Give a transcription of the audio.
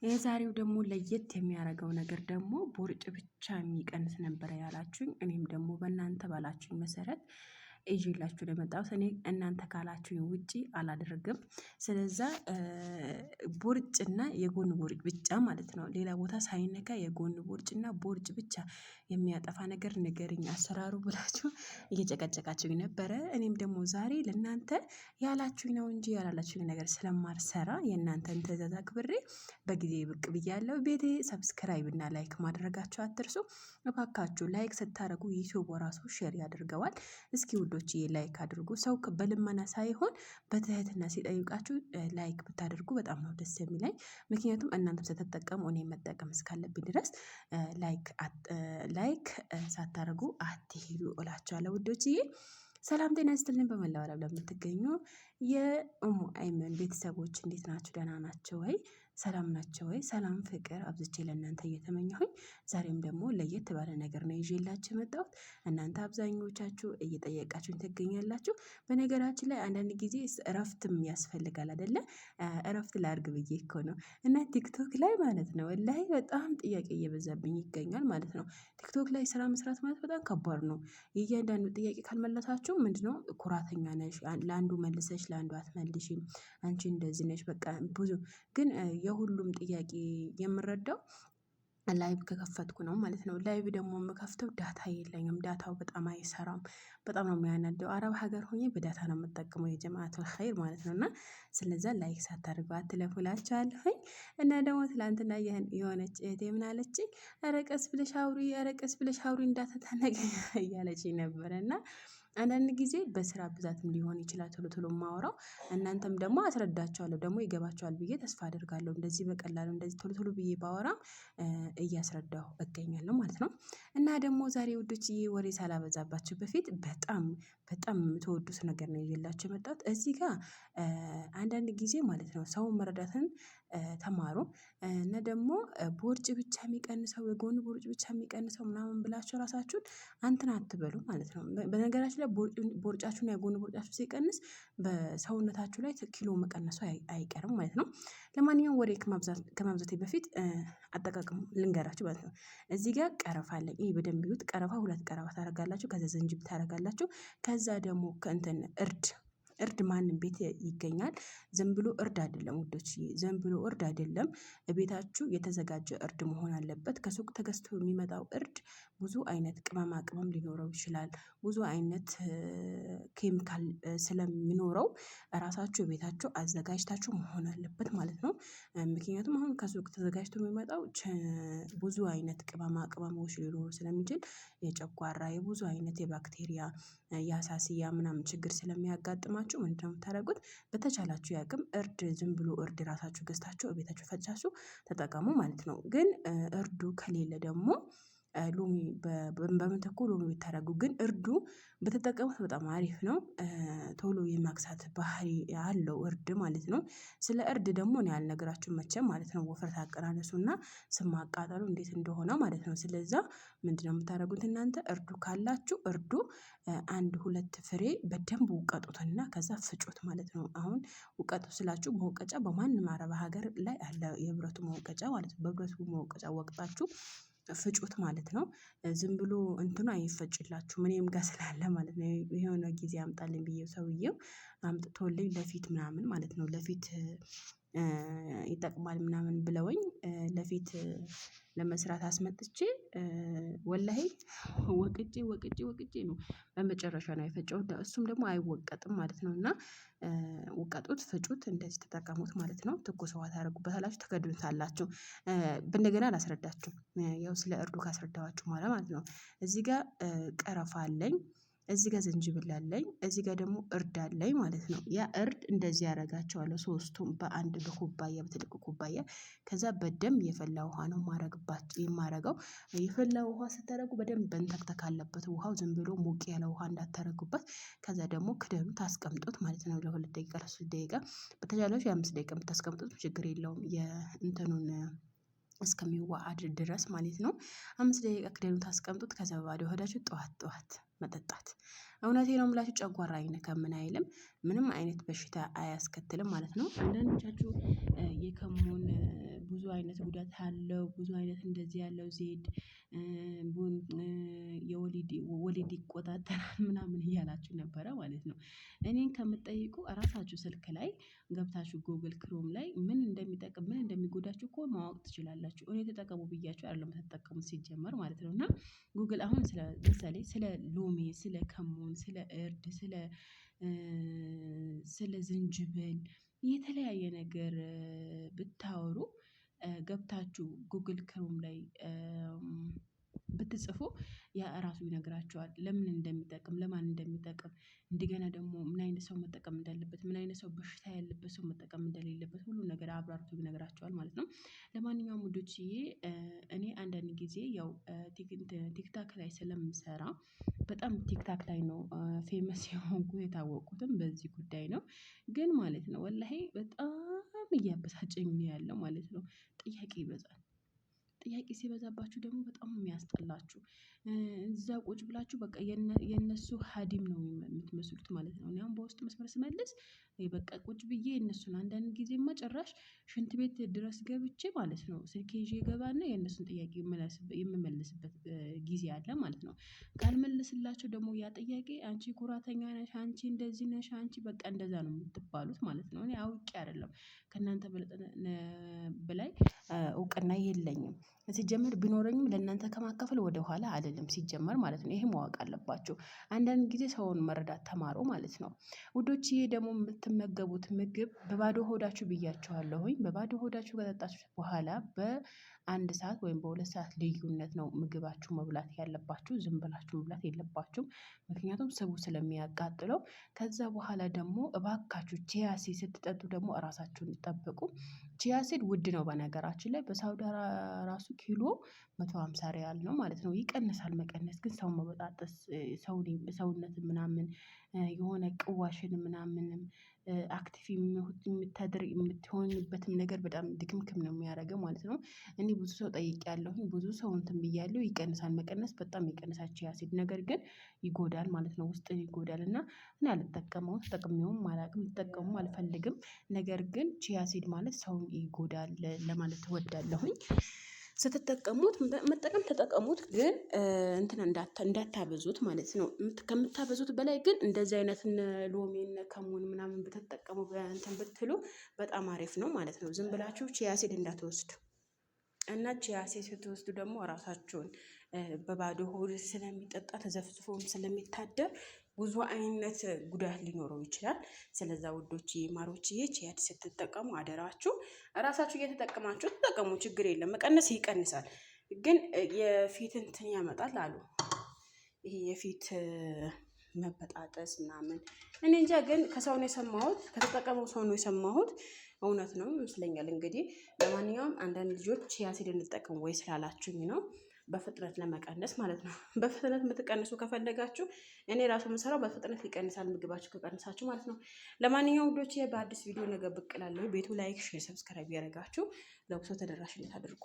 የዛሬው ደግሞ ለየት የሚያደርገው ነገር ደግሞ ቦርጭ ብቻ የሚቀንስ ነበረ ያላችሁኝ። እኔም ደግሞ በእናንተ ባላችሁኝ መሰረት ይዤላችሁ ነው የመጣሁት። እኔ እናንተ ካላችሁኝ ውጪ አላደርግም። ስለዛ ቦርጭና የጎን ቦርጭ ብቻ ማለት ነው፣ ሌላ ቦታ ሳይነካ የጎን ቦርጭና ቦርጭ ብቻ የሚያጠፋ ነገር ንገሪኝ አሰራሩ ብላችሁ እየጨቀጨቃችሁኝ ነበረ። እኔም ደግሞ ዛሬ ለእናንተ ያላችሁኝ ነው እንጂ ያላላችሁኝ ነገር ስለማልሰራ የእናንተን ትዕዛዝ አክብሬ በጊዜ ብቅ ብያለሁ። ቤቴ ሰብስክራይብ እና ላይክ ማድረጋችሁ አትርሱ እባካችሁ። ላይክ ስታደርጉ ዩቲዩብ ራሱ ሼር ያደርገዋል። እስኪ ውዶች ላይክ አድርጉ። ሰው በልመና ሳይሆን በትህትና ሲጠይቃችሁ ላይክ ብታደርጉ በጣም ነው ደስ የሚለኝ። ምክንያቱም እናንተም ስትጠቀሙ እኔ መጠቀም እስካለብኝ ድረስ ላይክ ሳታደርጉ አትሄዱ እላችኋለሁ ውዶችዬ። ሰላም ጤና ይስጥልኝ። በመላው ዓለም ለምትገኙ የኡሙ አይመን ቤተሰቦች እንዴት ናችሁ? ደህና ናቸው ወይ? ሰላም ናቸው ወይ? ሰላም ፍቅር አብዝቼ ለእናንተ እየተመኘሁኝ ዛሬም ደግሞ ለየት ባለ ነገር ነው ይዤላችሁ የመጣሁት። እናንተ አብዛኞቻችሁ እየጠየቃችሁኝ ትገኛላችሁ። በነገራችን ላይ አንዳንድ ጊዜ እረፍትም ያስፈልጋል አይደለ? እረፍት ላድርግ ብዬ እኮ ነው። እና ቲክቶክ ላይ ማለት ነው ላይ በጣም ጥያቄ እየበዛብኝ ይገኛል ማለት ነው። ቲክቶክ ላይ ስራ መስራት ማለት በጣም ከባድ ነው። የእያንዳንዱ ጥያቄ ካልመለሳችሁ ምንድነው ኩራተኛ ነሽ፣ ለአንዱ መልሰሽ ለአንዱ አትመልሽም፣ አንቺ እንደዚህ ነሽ፣ በቃ ብዙ ግን የሁሉም ጥያቄ የምረዳው ላይቭ ከከፈትኩ ነው ማለት ነው። ላይቭ ደግሞ የምከፍተው ዳታ የለኝም። ዳታው በጣም አይሰራም። በጣም ነው የሚያናደው። አረብ ሀገር ሆኜ በዳታ ነው የምጠቀመው የጀማዓቱል ኸይር ማለት ነው። እና ስለዛ ላይክ ሳታደርጉ አትለፉላችኋለሁኝ። እና ደግሞ ትላንትና የሆነች እህቴ ምን አለችኝ? ኧረ ቀስ ብለሽ አውሪ፣ ኧረ ቀስ ብለሽ አውሪ እንዳትታነቂ እያለችኝ ነበረ። እና አንዳንድ ጊዜ በስራ ብዛትም ሊሆን ይችላል ቶሎ ቶሎ የማወራው። እናንተም ደግሞ አስረዳቸዋለሁ ደግሞ ይገባቸዋል ብዬ ተስፋ አደርጋለሁ። እንደዚህ በቀላሉ እንደዚህ ቶሎ ቶሎ ብዬ ባወራም እያስረዳሁ እገኛለሁ ማለት ነው። እና ደግሞ ዛሬ ውዶችዬ ወሬ ሳላበዛባችሁ በፊት በጣም በጣም የምትወዱት ነገር ነው ይዤላችሁ የመጣሁት። እዚህ ጋር አንዳንድ ጊዜ ማለት ነው ሰውን መረዳትን ተማሩ። እና ደግሞ ቦርጭ ብቻ የሚቀንሰው የጎን ቦርጭ ብቻ የሚቀንሰው ምናምን ብላችሁ ራሳችሁን አንተን አትበሉ ማለት ነው። በነገራችን ላይ ቦርጫችሁና የጎን ቦርጫችሁ ሲቀንስ በሰውነታችሁ ላይ ኪሎ መቀነሱ አይቀርም ማለት ነው። ለማንኛውም ወሬ ከማብዛቴ በፊት አጠቃቀሙ ልንገራችሁ ማለት ነው። እዚህ ጋር ቀረፋ አለኝ። ይሄ በደንብ ይዩት። ቀረፋ 2 ቀረፋ ታደርጋላችሁ። ከዛ ዝንጅብል ታደርጋላችሁ። ከዛ ደግሞ ከእንትን እርድ ማንም ቤት ይገኛል። ዝም ብሎ እርድ አይደለም ውዶች፣ ዝም ብሎ እርድ አይደለም። ቤታችሁ የተዘጋጀ እርድ መሆን አለበት። ከሱቅ ተገዝቶ የሚመጣው እርድ ብዙ አይነት ቅመማ ቅመም ሊኖረው ይችላል። ብዙ አይነት ኬሚካል ስለሚኖረው ራሳችሁ ቤታችሁ አዘጋጅታችሁ መሆን አለበት ማለት ነው። ምክንያቱም አሁን ከሱቅ ተዘጋጅቶ የሚመጣው ብዙ አይነት ቅመማ ቅመሞች ሊኖሩ ስለሚችል የጨጓራ የብዙ አይነት የባክቴሪያ የአሳሲያ ምናምን ችግር ስለሚያጋጥማችሁ ምንድነው የምታደርጉት? በተቻላችሁ ያቅም እርድ ዝም ብሎ እርድ ራሳችሁ ገዝታችሁ ቤታችሁ ፈጫችሁ ተጠቀሙ ማለት ነው። ግን እርዱ ከሌለ ደግሞ ሎሚ በምትኩ ሎሚ ብታደርጉ ግን እርዱ በተጠቀሙት በጣም አሪፍ ነው። ቶሎ የማክሳት ባህሪ አለው እርድ ማለት ነው። ስለ እርድ ደግሞ እኔ አልነግራችሁም መቼም ማለት ነው። ወፍረት አቀናነሱና ስም ማቃጠሉ እንዴት እንደሆነ ማለት ነው። ስለዛ ምንድነው የምታደርጉት እናንተ? እርዱ ካላችሁ እርዱ 1-2 ፍሬ በደንብ ውቀጡትና ከዛ ፍጩት ማለት ነው። አሁን ውቀጡ ስላችሁ መውቀጫ በማንም አረብ ሀገር ላይ አለ፣ የብረቱ መውቀጫ ማለት ነው። በብረቱ መውቀጫ ወቅጣችሁ ፍጩት ማለት ነው። ዝም ብሎ እንትኑ አይፈጭላችሁም። እኔም ጋር ስላለ ማለት ነው። የሆነ ጊዜ አምጣልኝ ብዬ ሰውዬው አምጥቶልኝ ለፊት ምናምን ማለት ነው ለፊት ይጠቅማል ምናምን ብለውኝ ለፊት ለመስራት አስመጥቼ ወላሂ ወቅጬ ነው በመጨረሻ ነው የፈጨሁት። እሱም ደግሞ አይወቀጥም ማለት ነው። እና ውቀጡት፣ ፍጩት፣ እንደዚህ ተጠቀሙት ማለት ነው። ትኩስ ውሃ ታደርጉበታላችሁ፣ ትከድኑታላችሁ። እንደገና አላስረዳችሁም፣ ያው ስለ እርዱ ካስረዳኋችሁ ማለት ነው። እዚህ ጋር ቀረፋ አለኝ፣ እዚህ ጋር ዝንጅብል አለኝ፣ እዚህ ጋር ደግሞ እርድ አለኝ ማለት ነው። ያ እርድ እንደዚህ ያደርጋቸዋለሁ ሶስቱም በአንድ በኩባያ በትልቅ ኩባያ። ከዛ በደንብ የፈላ ውሃ ነው የማረገው። የፈላ ውሃ ስታደርጉ በደንብ በንተክተክ አለበት ውሃው፣ ዝም ብሎ ሞቅ ያለ ውሃ እንዳታረጉበት። ከዛ ደግሞ ክደኑ ታስቀምጡት ማለት ነው ለ2 ደቂቃ ለ3 ደቂቃ። በተቻላችሁ የ5 ደቂቃ ብታስቀምጡት ችግር የለውም፣ የእንትኑን እስከሚዋሃድ ድረስ ማለት ነው። 5 ደቂቃ ክደኑ ታስቀምጡት። ከዛ ባዶ ሆዳችሁ ጠዋት መጠጣት። እውነቴ ነው የምላችሁ፣ ጨጓራ አይነካም፣ ምን አይልም፣ ምንም አይነት በሽታ አያስከትልም ማለት ነው። አንዳንዶቻችሁ የከሙን ብዙ አይነት ጉዳት አለው፣ ብዙ አይነት እንደዚህ ያለው ዜድ ወሊድ ይቆጣጠራል ምናምን እያላችሁ ነበረ ማለት ነው። እኔን ከምትጠይቁ እራሳችሁ ስልክ ላይ ገብታችሁ ጉግል ክሮም ላይ ምን እንደሚጠቅም ምን እንደሚጎዳችሁ እኮ ማወቅ ትችላላችሁ። እኔ ተጠቀሙ ብያችሁ አይደለም ተጠቀሙት ሲጀመር ማለት ነው። እና ጉግል አሁን ለምሳሌ ስለ ሎሚ፣ ስለ ከሙን፣ ስለ እርድ፣ ስለ ዝንጅብል የተለያየ ነገር ብታወሩ ገብታችሁ ጉግል ክሮም ላይ ብትጽፉ ያ እራሱ ይነግራችኋል ለምን እንደሚጠቅም ለማን እንደሚጠቅም። እንደገና ደግሞ ምን አይነት ሰው መጠቀም እንዳለበት፣ ምን አይነት ሰው በሽታ ያለበት ሰው መጠቀም እንደሌለበት ሁሉ ነገር አብራርቶ ይነግራችኋል ማለት ነው። ለማንኛውም ውዶችዬ እኔ አንዳንድ ጊዜ ያው ቲክታክ ላይ ስለምሰራ በጣም ቲክታክ ላይ ነው ፌመስ የሆንኩት የታወቅኩትም በዚህ ጉዳይ ነው። ግን ማለት ነው ወላሂ በጣም እያበሳጨኝ ነው ያለው ማለት ነው። ጥያቄ ይበዛል። ጥያቄ ሲበዛባችሁ ደግሞ በጣም የሚያስጠላችሁ እዛ ቁጭ ብላችሁ በቃ የነሱ ሀዲም ነው የምትመስሉት ማለት ነው። እኔ አሁን በውስጥ መስመር ስመልስ በቃ ቁጭ ብዬ እነሱን አንዳንድ ጊዜማ ጭራሽ ሽንት ቤት ድረስ ገብቼ ማለት ነው ስልኬ ይዤ እገባና የእነሱን ጥያቄ የምመልስበት ጊዜ አለ ማለት ነው። ካልመልስላቸው ደግሞ ያ ጥያቄ አንቺ ኩራተኛ ነሽ፣ አንቺ እንደዚህ ነሽ፣ አንቺ በቃ እንደዛ ነው የምትባሉት ማለት ነው። እኔ አውቄ አይደለም ከእናንተ በላይ እውቅና የለኝም። ሲጀመር ቢኖረኝም ለእናንተ ከማካፈል ወደኋላ አይደለም ሲጀመር ማለት ነው። ይሄ ማወቅ አለባችሁ። አንዳንድ ጊዜ ሰውን መረዳት ተማሩ ማለት ነው። ውዶችዬ ደግሞ የምትመገቡት ምግብ በባዶ ሆዳችሁ ብያችኋለሁኝ። በባዶ ሆዳችሁ ከጠጣችሁ በኋላ በአንድ ሰዓት ወይም በሁለት ሰዓት ልዩነት ነው ምግባችሁ መብላት ያለባችሁ። ዝም ብላችሁ መብላት የለባችሁም። ምክንያቱም ስቡ ስለሚያቃጥለው። ከዛ በኋላ ደግሞ እባካችሁ ቺያሲድ ስትጠጡ ደግሞ እራሳችሁን ጠብቁ። ቺያሲድ ውድ ነው በነገራችን ላይ በሳውዲ ራሱ ኪሎ 150 ሪያል ነው ማለት ነው። ይቀንሳል። መቀነስ ግን ሰው መበጣጠስ ሰውነትን ምናምን የሆነ ቅዋሽን ምናምንም አክቲቭ የምትሆንበትም ነገር በጣም ድክምክም ነው የሚያደርገው ማለት ነው። እኔ ብዙ ሰው ጠይቄያለሁኝ፣ ብዙ ሰው እንትን ብያለሁ። ይቀንሳል። መቀነስ በጣም ይቀንሳል ቺያሲድ፣ ነገር ግን ይጎዳል ማለት ነው። ውስጥን ይጎዳል እና እኔ አልጠቀመውም፣ ተጠቅሜውም አላውቅም፣ ልጠቀሙም አልፈልግም። ነገር ግን ቺያሲድ ማለት ሰውን ይጎዳል ለማለት እወዳለሁኝ። ስትጠቀሙት መጠቀም ተጠቀሙት፣ ግን እንትን እንዳታበዙት ማለት ነው። ከምታበዙት በላይ ግን እንደዚህ አይነት ሎሚን ከሙን ምናምን ብትጠቀሙ እንትን ብትሉ በጣም አሪፍ ነው ማለት ነው። ዝም ብላችሁ ቺያሲድ እንዳትወስዱ እና ቺያሲድ ስትወስዱ ደግሞ ራሳችሁን በባዶ ሆድ ስለሚጠጣ ተዘፍዝፎም ስለሚታደር ብዙ አይነት ጉዳት ሊኖረው ይችላል። ስለዛ ውዶች ማሮችዬ ቺያሲድ ስትጠቀሙ አደራችሁ ራሳችሁ እየተጠቀማችሁ ተጠቀሙ፣ ችግር የለም። መቀነስ ይቀንሳል፣ ግን የፊት እንትን ያመጣል አሉ። ይሄ የፊት መበጣጠስ ምናምን እኔ እንጃ፣ ግን ከሰው ነው የሰማሁት፣ ከተጠቀመው ሰው ነው የሰማሁት። እውነት ነው ይመስለኛል። እንግዲህ ለማንኛውም አንዳንድ ልጆች ቺያሲድ እንጠቀሙ ወይ ስላላችሁኝ ነው፣ በፍጥነት ለመቀነስ ማለት ነው። በፍጥነት የምትቀንሱ ከፈለጋችሁ እኔ ራሱ የምሰራው በፍጥነት ይቀንሳል ምግባችሁ ከቀንሳችሁ ማለት ነው። ለማንኛውም ውዶቼ በአዲስ ቪዲዮ ነገ ብቅ እላለሁ። ቤቱ ላይክ፣ ሼር፣ ሰብስክራይብ ያደረጋችሁ ለብሶ ተደራሽነት አድርጉ።